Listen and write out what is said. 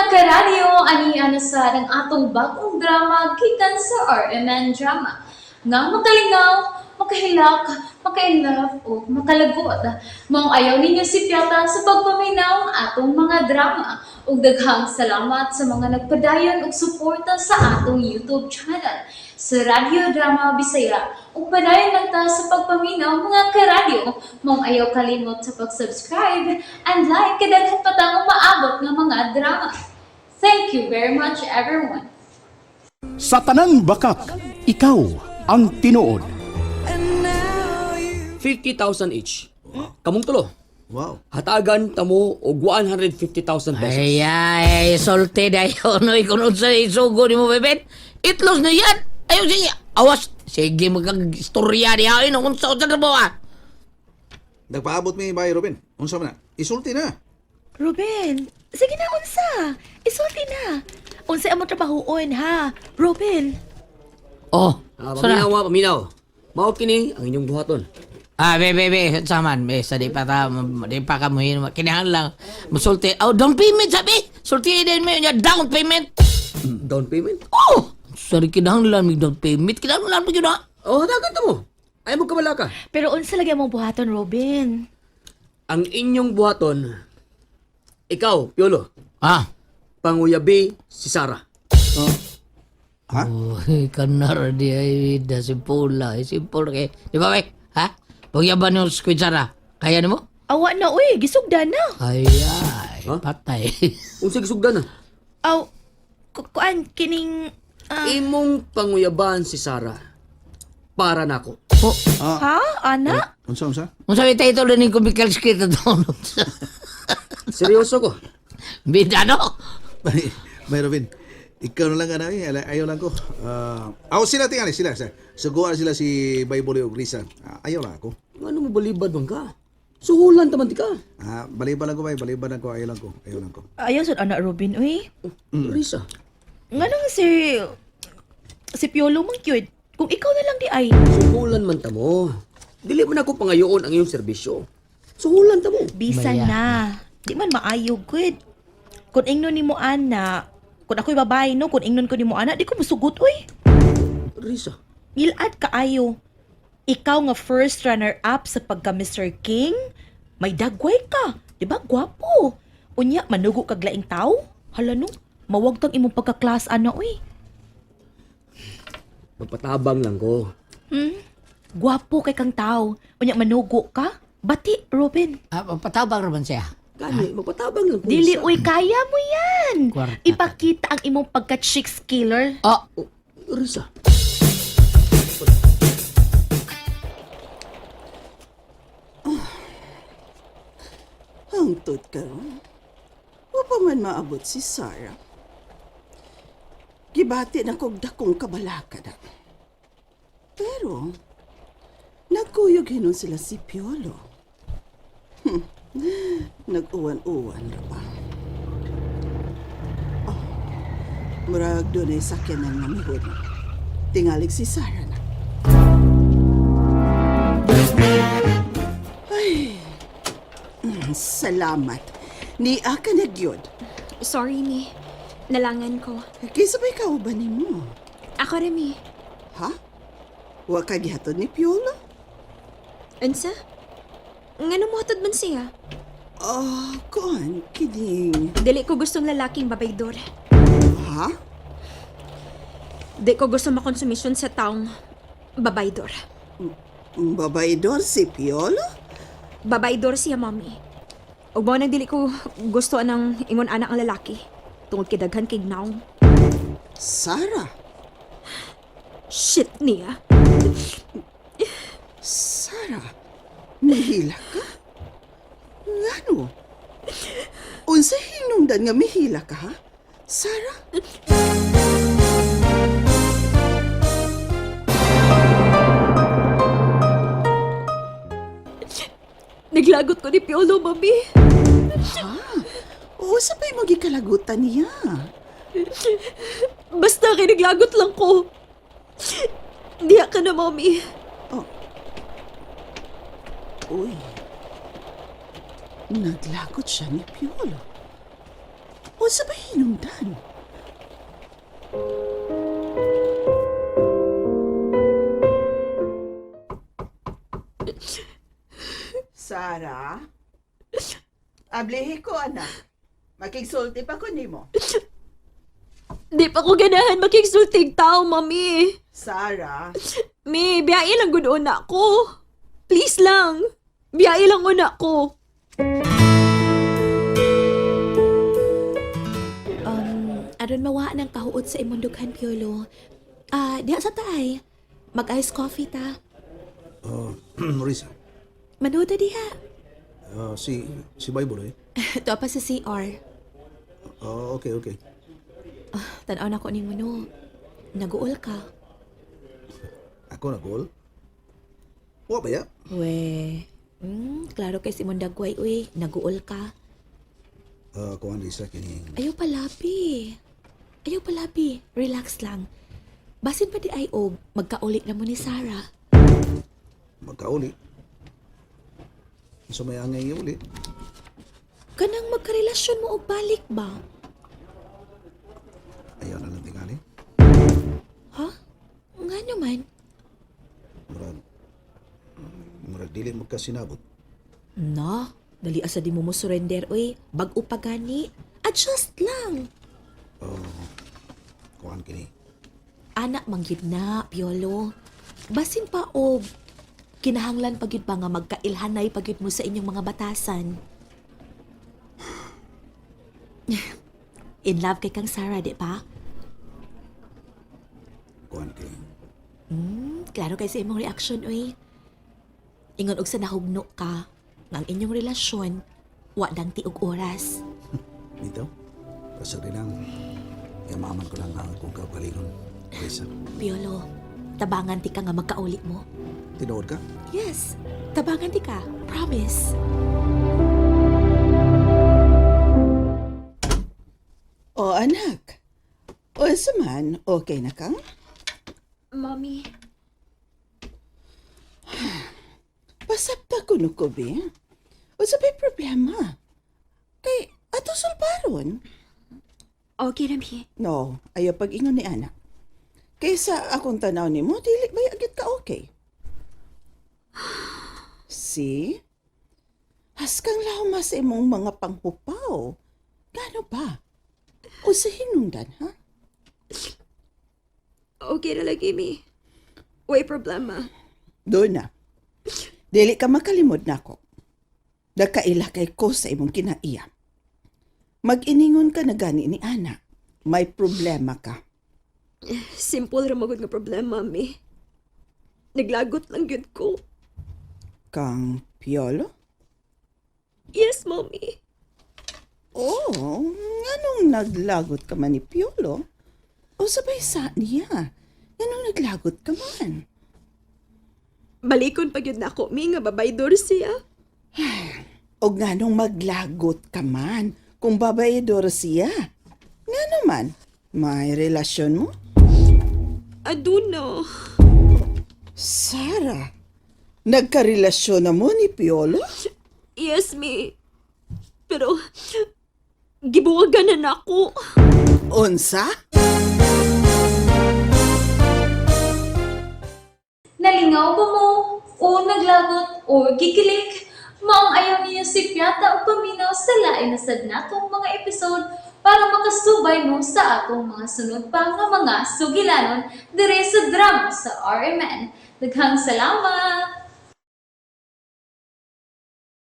karadyo, ani sa ng atong bagong drama gikan sa RMN Drama. Nga makalingaw, makahilak, maka-inlove, o makalagot. Mong ayaw ninyo si Piota sa pagpaminaw ang atong mga drama. Ug daghang salamat sa mga nagpadayon ug suporta sa atong YouTube channel sa Radio Drama Bisaya. Ug padayon lang ta sa pagpaminaw mga karadyo. Mong ayaw kalimot sa pag-subscribe and like kadaghan pa tang maabot ng mga drama. Thank you very much everyone. Sa tanang bakak, ikaw ang tinuod. 50,000 each. Kamong tulo. Wow. Hatagan tamo og 150,000 pesos. Ay, solte dayo, no, ikunod sa isugo ni mo, bebet. Itlos na yan. Ayaw sige, awas. Sige, magkag-istorya niya. Ay, kung saan na mo, ah. Nagpaabot mi bay Robin. Unsa man na? Isulti na. Robin, sige na unsa. Isulti na. Unsa amo trabahoon ha, Robin? Oh, Paminaw, paminaw. Mao kini ang inyong buhaton. be, saman, be, sa di pa ka mo yun, kinahan lang, musulti, down payment, sabi, sulti din mo yun, down payment. Down payment? Oh, sorry, kinahan lang, may down payment, kinahan lang, yun na. Oh, hatagan tamo. Ay mo kabala ka. Pero unsa lagi mong buhaton, Robin? Ang inyong buhaton, ikaw, Piolo, Ah, panguyabi si Sarah. Ha? oh, kanar di ay, da simpula, simpul kay, di ba, be, ha? Pagyaban yung squidsara, kaya ni mo? Awa na, uy, gisugdan na. Ay, Ha? patay. Unsa gisugdan na? Aw, kuan, kining, Imong panguyaban si Sarah para nako. Oh, ha, ana? Unsa? kung sabi tayo ito rin yung kumikal skit na doon. Seryoso ko. Bidano. Bay Robin. Ikaw na lang ana ayaw lang ko. Sila tingali sila. Suguan sila si Baybole ug Risa. Ayaw lang ako. Ano mo balibad man ka? Suhulan taman ti ka. Baliban lang ko bay, baliban lang ko, ayaw lang ko. Ayaw sad ana, Robin, uy. Risa. Nganong si Piolo mang cute. Kung ikaw na lang di ay. Suhulan man tamo. Dili man ako pangayoon ang iyong serbisyo. Suhulan tamo. Bisa Maya. na. Di man maayog, good. Kung ingnon ni mo ana, kung ako'y babae, no, kung ingnon ko ni mo ana, di ko masugot, uy. Risa. Milad kaayo. Ikaw nga first runner-up sa pagka Mr. King, may dagway ka. Di ba, gwapo? Unya, manugo kag laing tao? Hala no, mawagtang imong pagka-class ana, uy. Magpatabang lang ko. Gwapo kay kang tao. Unya, manugo ka? Bati, Robin. Patabang naman siya. Gani, magpatabang lang ko. Dili, Risa. uy, kaya mo yan. Kwarta. Ipakita ang imong pagka-chicks killer. Oh, Oh, Risa. Hangtod karon. Wa pa man maabot si Sarah. Gibati na kog dakong kabalaka na. Pero, nagkuyog hinon sila si Piolo. Nag-uwan-uwan ra ba? Oh, murag doon ay sakyan ng namihod. Tingalig si Sarah na. Ay, salamat. Ni ka nagyod. Sorry, Mi. Nalangan ko. Kisabay ka ba ni mo? Ako rin, Mi. Ha? Wa ka gihatod ni Piolo? Unsa? Ngano mo hatod man siya? Kuan, kidding. Dili ko gustong lalaking babaydor. Ha? Di ko gusto makonsumisyon sa taong babaydor. Babaydor si Piolo? Babaydor siya, Mommy. Ug mo nang dili ko gusto anang ingon anak ang lalaki. Tungod kay daghan kay naong. Sarah? Shit niya. Sarah? Mihila ka? Ngano? Unsa hinungdan nga mihila ka, ha? Sarah? Naglagot ko ni Piolo, Mommy. O sabay magikalagutan niya. Basta kay naglagot lang ko. Diya ka na, Mommy. Uy. Naglagot siya ni Piolo. O sa ba hinungdan? Sarah? Ablihi ko, anak. Makigsulti pa ko nimo. Di pa ko ganahan makigsultig tao, mami. Sarah? Mi, biyahe lang gud una ko. Please lang. Biyahe lang una ko. Aron mawa ng kahuot sa imong dughan, Piolo. Diha sa tay. Mag-ice coffee ta. Risa, Manood na diha. si Bible eh. Ito pa sa CR. Okay, okay. Tanaw na ko ni Muno. Naguol ka. Ako na goal. Wa ba ya? We. Klaro kay si imong dagway, uy. Naguol ka. Kuan Risa kining Ayaw palabi. Ayaw palabi. Relax lang. Basin pa di ay og magkaulit na mo ni Sarah. magkauli. So may angay uli. Kanang magkarelasyon mo og balik ba? Ayaw na lang tingali. Ha? Nga naman. Murag dili magkasinabot. Na, dali asa di mo mo surrender, uy. Bag-o pa gani. Adjust lang. Kuan kini. Anak manggid na, Piolo. Basin pa og kinahanglan pagyud pa nga magkailhanay pagyud mo sa inyong mga batasan. In love kay kang Sarah, di pa? Kuan kini. Klaro kay sa imong reaction, uy. Ingon og sa nahugno ka nga ang inyong relasyon wa dang tiog oras. Dito. Pasag din lang. Yamaman ko lang ang kung kaugalingon. Risa. Piolo, tabangan ti ka nga magkaulit mo. Tinuod ka? Yes, tabangan ti ka. Promise. O anak, o saman, okay na kang? Mami, Pasabta ko no ko, be. O sabay problema. Kay, ato sulbaron. okay na, Mi. No, ayaw pag-ingon ni anak. Kaysa akong tanaw ni mo, dili ba agad ka okay? See? Haskang lahuma sa imong mga panghupaw. Gano ba? O sa hinungdan, ha? Okay na lagi, Mi. Way problema. Doon na. Dili ka makalimod na ako. Nakailakay ko sa imong kinaiya. Mag-iningon ka na gani ni Ana. May problema ka. Simple ra magud nga problema, Mi. Naglagot lang yun ko. Kang Piolo? Yes, Mommy. Oh, anong naglagot ka man ni Piolo? O sabay sa niya? Anong naglagot ka man? Balikon pa yun na ako, Mi, nga babaydor siya. O nga nung maglagot ka man, kung babayador siya. Nga naman, may relasyon mo? Aduna. Sarah, nagkarelasyon na mo ni Piolo? Yes, Mi. Pero, gibuwagan na ako. Unsa? Nalingaw ba mo? O naglagot? O gikilik? Maong ayaw niya si Piata o paminaw sa lain na sad natong mga episode para makasubay mo sa atong mga sunod pa nga mga sugilanon dire sa drama sa RMN. Daghang salamat!